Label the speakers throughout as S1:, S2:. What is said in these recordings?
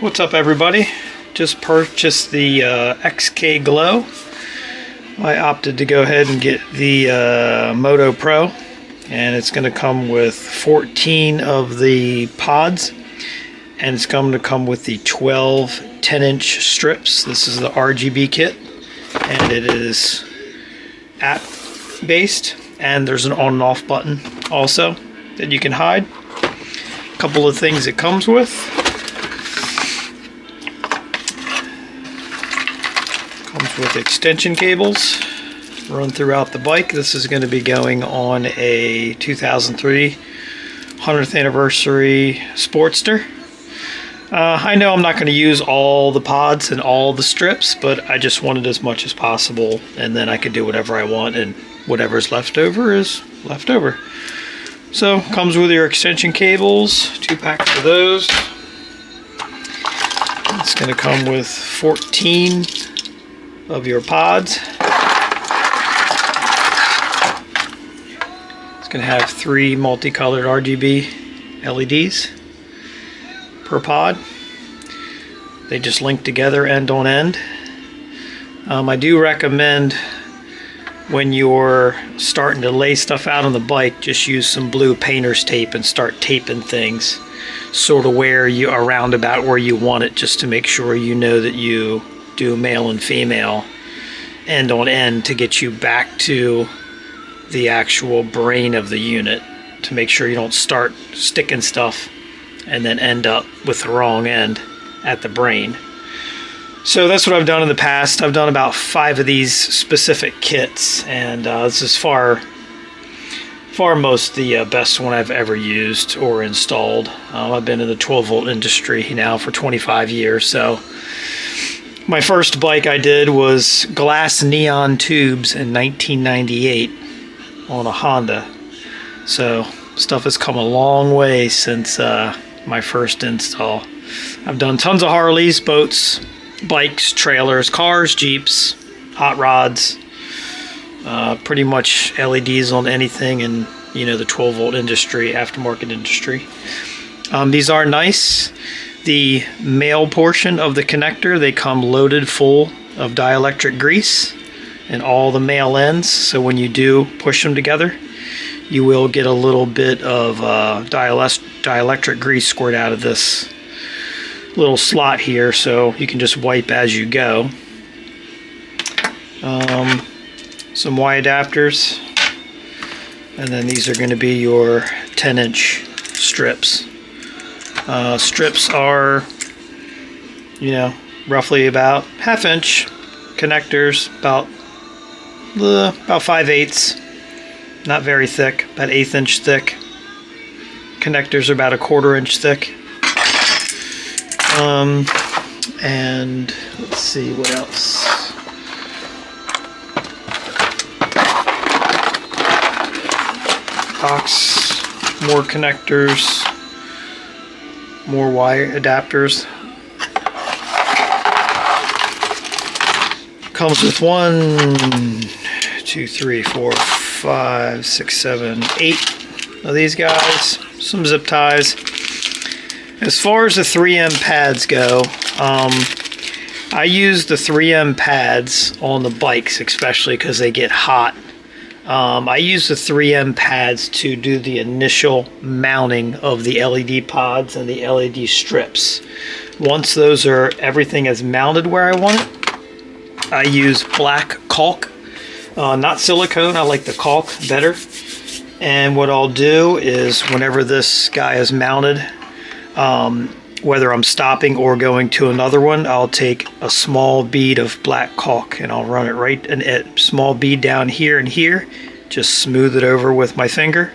S1: What's up, everybody? Just purchased the Xkglow. I opted to go ahead and get the Moto Pro, and it's going to come with 14 of the pods, and it's going to come with the 12 10-inch strips. This is the RGB kit, and it is app based, and there's an on and off button also that you can hide. A couple of things it comes with. Comes with extension cables run throughout the bike. This is going to be going on a 2003 100th anniversary Sportster. I know I'm not going to use all the pods and all the strips, but I just wanted as much as possible, and then I could do whatever I want, and whatever's left over is left over. So, comes with your extension cables, 2 packs of those. It's going to come with 14 of your pods. It's going to have 3 multicolored RGB LEDs per pod. They just link together end on end. I do recommend when you're starting to lay stuff out on the bike, just use some blue painter's tape and start taping things sort of where you around about where you want it, just to make sure you know that you do male and female end on end to get you back to the actual brain of the unit, to make sure you don't start sticking stuff and then end up with the wrong end at the brain. So that's what I've done in the past. I've done about 5 of these specific kits, and this is far most the best one I've ever used or installed. I've been in the 12-volt industry now for 25 years, so my first bike I did was glass neon tubes in 1998 on a Honda. So stuff has come a long way since my first install. I've done tons of Harleys, boats, bikes, trailers, cars, Jeeps, hot rods, pretty much LEDs on anything in, you know, the 12-volt industry, aftermarket industry. These are nice. The male portion of the connector, they come loaded full of dielectric grease in all the male ends, so when you do push them together, you will get a little bit of dielectric grease squirt out of this little slot here, so you can just wipe as you go. Some Y adapters, and then these are going to be your 10-inch strips. Strips are, you know, roughly about ½ inch. Connectors about 5/8, not very thick, about 1/8 inch thick. Connectors are about 1/4 inch thick. And let's see what else. Box, more connectors, more Y adapters. Comes with 1, 2, 3, 4, 5, 6, 7, 8 of these guys. Some zip ties. As far as the 3M pads go, I use the 3M pads on the bikes, especially because they get hot. I use the 3M pads to do the initial mounting of the LED pods and the LED strips. Once everything is mounted where I want it, I use black caulk, not silicone. I like the caulk better. And what I'll do is, whenever this guy is mounted, whether I'm stopping or going to another one, I'll take a small bead of black caulk and I'll run it right, a small bead down here and here, just smooth it over with my finger.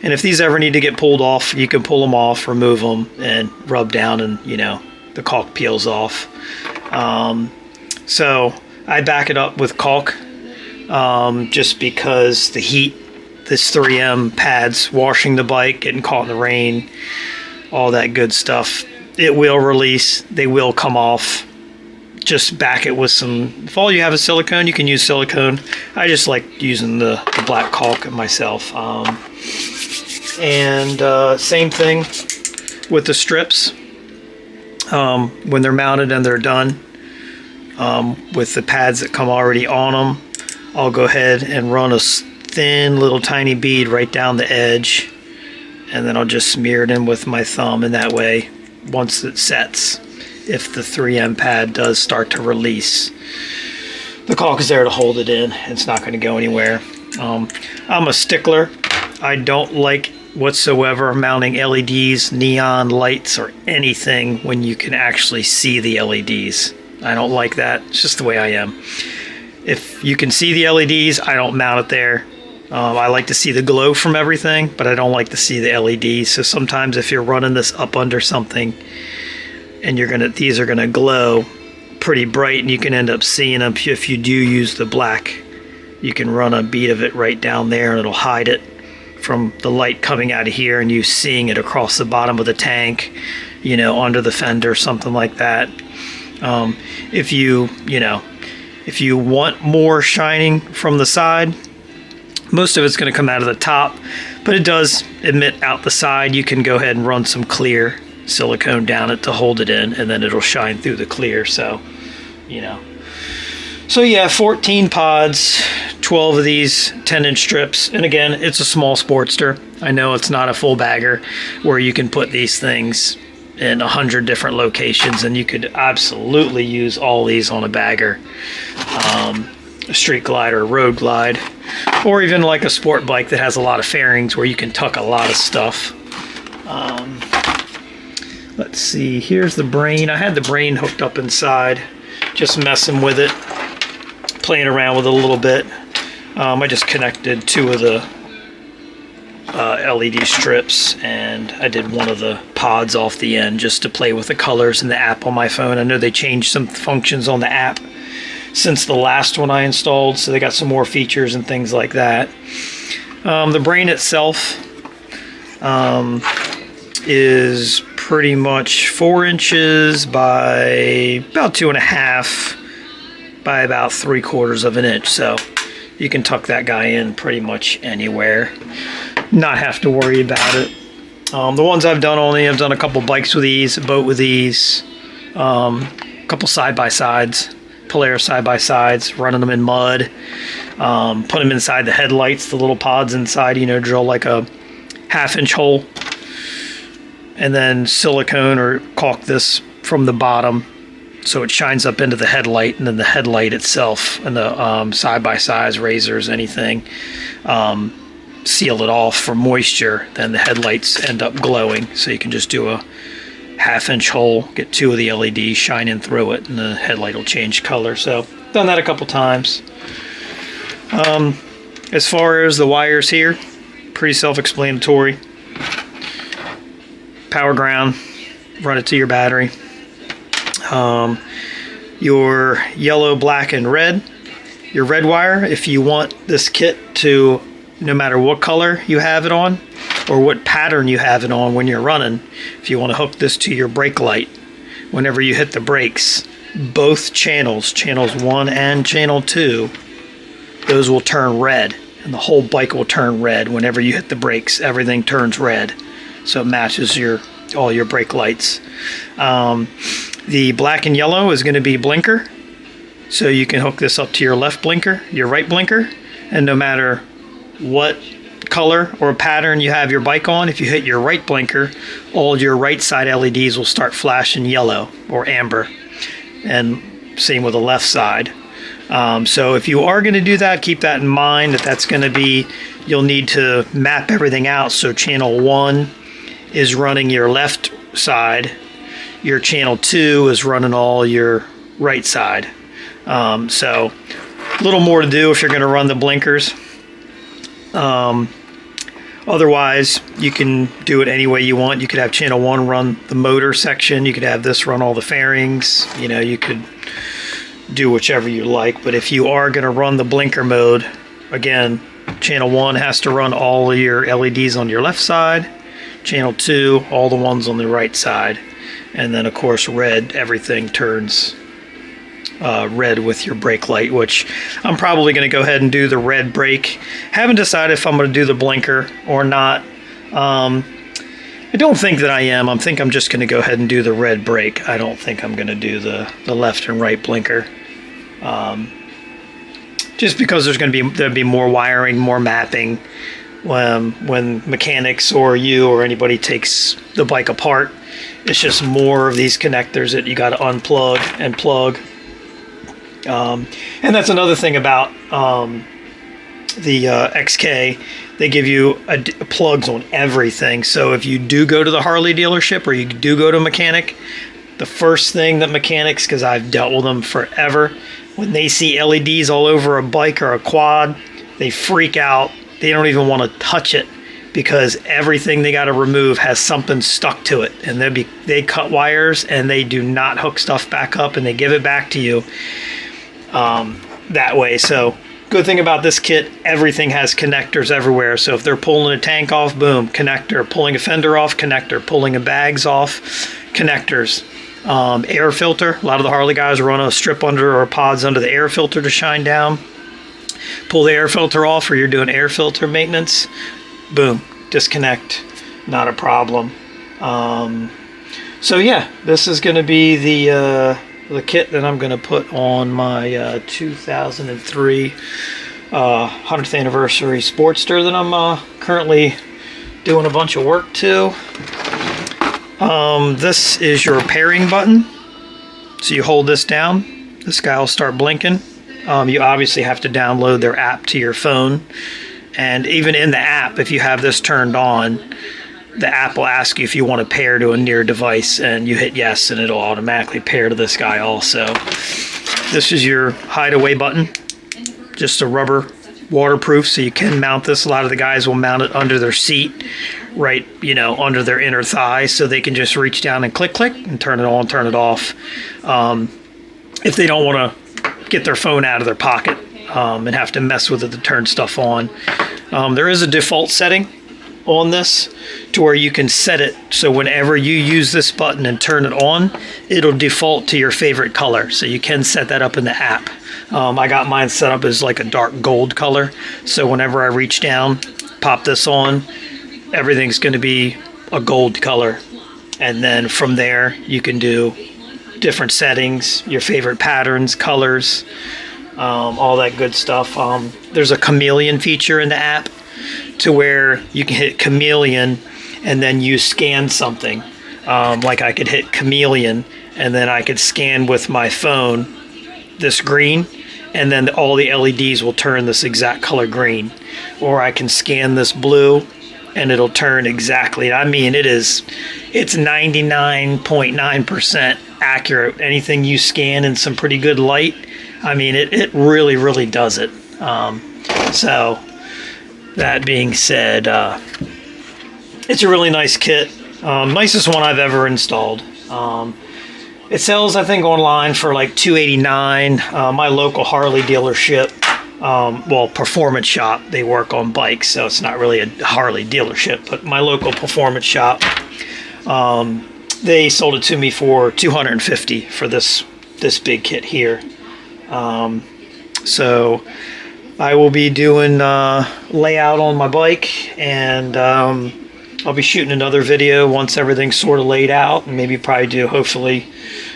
S1: And if these ever need to get pulled off, you can pull them off, remove them, and rub down, and, you know, the caulk peels off. So I back it up with caulk, just because the heat, this 3M pads, washing the bike, getting caught in the rain, all that good stuff, it will release, they will come off. Just back it with some, if all you have is silicone, you can use silicone. I just like using the black caulk myself. And same thing with the strips. when they're mounted and they're done, with the pads that come already on them, I'll go ahead and run a thin little tiny bead right down the edge, and then I'll just smear it in with my thumb, and that way, once it sets, if the 3M pad does start to release, the caulk is there to hold it in. It's not going to go anywhere. I'm a stickler. I don't like whatsoever mounting LEDs, neon lights, or anything when you can actually see the LEDs. I don't like that. It's just the way I am. If you can see the LEDs, I don't mount it there. I like to see the glow from everything, but I don't like to see the LEDs. So sometimes if you're running this up under something and these are gonna glow pretty bright, and you can end up seeing them if you do use the black. You can run a bead of it right down there, and it'll hide it from the light coming out of here and you seeing it across the bottom of the tank, you know, under the fender, something like that. If you want more shining from the side, most of it's going to come out of the top, but it does emit out the side. You can go ahead and run some clear silicone down it to hold it in, and then it'll shine through the clear. So, you know. So yeah, 14 pods, 12 of these 10-inch strips. And again, it's a small Sportster. I know it's not a full bagger where you can put these things in 100 different locations, and you could absolutely use all these on a bagger. A street glide or a road glide, or even like a sport bike that has a lot of fairings where you can tuck a lot of stuff. Let's see, here's the brain. I had the brain hooked up inside, just messing with it, playing around with it a little bit. I just connected 2 of the LED strips, and I did one of the pods off the end just to play with the colors in the app on my phone. I know they changed some functions on the app since the last one I installed, so they got some more features and things like that. The brain itself is pretty much 4 inches by about 2.5 by about 3/4 of an inch, so you can tuck that guy in pretty much anywhere, not have to worry about it. The ones I've done I've done a couple bikes with these, a boat with these, a couple side-by-sides, Polaris side-by-sides, running them in mud, put them inside the headlights, the little pods inside, you know, drill like a 1/2-inch hole, and then silicone or caulk this from the bottom so it shines up into the headlight, and then the headlight itself and the side-by-sides, razors, anything, seal it off for moisture. Then the headlights end up glowing, so you can just do a 1/2-inch hole, get 2 of the LEDs shining through it, and the headlight will change color. So done that a couple times. As far as the wires here, pretty self-explanatory. Power ground, run it to your battery. Your yellow, black, and red, your red wire, if you want this kit to, no matter what color you have it on or what pattern you have it on when you're running, if you want to hook this to your brake light, whenever you hit the brakes, both channels 1 and channel 2, those will turn red, and the whole bike will turn red. Whenever you hit the brakes, everything turns red, so it matches all your brake lights. The black and yellow is going to be blinker, so you can hook this up to your left blinker, your right blinker, and no matter what color or pattern you have your bike on, if you hit your right blinker, all your right side LEDs will start flashing yellow or amber, and same with the left side. So if you are going to do that, keep that in mind, that's going to be, you'll need to map everything out. So channel 1 is running your left side, your channel 2 is running all your right side. So a little more to do if you're going to run the blinkers. Otherwise, you can do it any way you want. You could have channel 1 run the motor section. You could have this run all the fairings. You know, you could do whichever you like. But if you are going to run the blinker mode, again, channel 1 has to run all of your LEDs on your left side. Channel 2, all the ones on the right side. And then, of course, red, everything turns red with your brake light, which I'm probably going to go ahead and do the red brake. Haven't decided if I'm going to do the blinker or not. I don't think that I am. I think I'm just going to go ahead and do the red brake. I don't think I'm going to do the left and right blinker. Just because there'll be more wiring, more mapping when mechanics or you or anybody takes the bike apart. It's just more of these connectors that you got to unplug and plug. And that's another thing about the XK. They give you plugs on everything. So if you do go to the Harley dealership or you do go to a mechanic, the first thing that mechanics, because I've dealt with them forever, when they see LEDs all over a bike or a quad, they freak out. They don't even want to touch it because everything they got to remove has something stuck to it. And they cut wires and they do not hook stuff back up, and they give it back to you that way. So good thing about this kit, everything has connectors everywhere. So if they're pulling a tank off, boom, connector. Pulling a fender off, connector. Pulling a bags off, connectors. Air filter. A lot of the Harley guys run a strip under or pods under the air filter to shine down. Pull the air filter off, or you're doing air filter maintenance. Boom, disconnect. Not a problem. So yeah, this is going to be the kit that I'm going to put on my 2003 100th anniversary Sportster that I'm currently doing a bunch of work to. This is your pairing button. So you hold this down, this guy will start blinking. You obviously have to download their app to your phone. And even in the app, if you have this turned on, the app will ask you if you want to pair to a near device, and you hit yes and it'll automatically pair to this guy also. This is your hideaway button, just a rubber, waterproof, so you can mount this. A lot of the guys will mount it under their seat, right, under their inner thigh, so they can just reach down and click and turn it on, turn it off. If they don't want to get their phone out of their pocket and have to mess with it to turn stuff on. There is a default setting on this to where you can set it so whenever you use this button and turn it on, it'll default to your favorite color. So you can set that up in the app. I got mine set up as like a dark gold color, so whenever I reach down, pop this on, everything's going to be a gold color. And then from there you can do different settings, your favorite patterns, colors, all that good stuff. There's a chameleon feature in the app to where you can hit chameleon and then you scan something. Like I could hit chameleon and then I could scan with my phone this green, and then all the LEDs will turn this exact color green. Or I can scan this blue and it'll turn exactly. I mean, it's 99.9% accurate. Anything you scan in some pretty good light, I mean, it really, really does it. So that being said, it's a really nice kit. Nicest one I've ever installed. It sells, I think, online for like $289. My local Harley dealership, performance shop, they work on bikes, so it's not really a Harley dealership, but my local performance shop, they sold it to me for $250 for this big kit here. So I will be doing layout on my bike, and I'll be shooting another video once everything's sort of laid out, and maybe probably do, hopefully,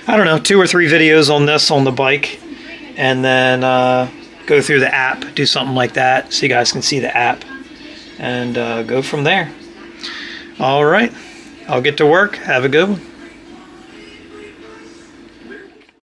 S1: I don't know, 2 or 3 videos on this on the bike, and then go through the app, do something like that so you guys can see the app, and go from there. All right, I'll get to work. Have a good one.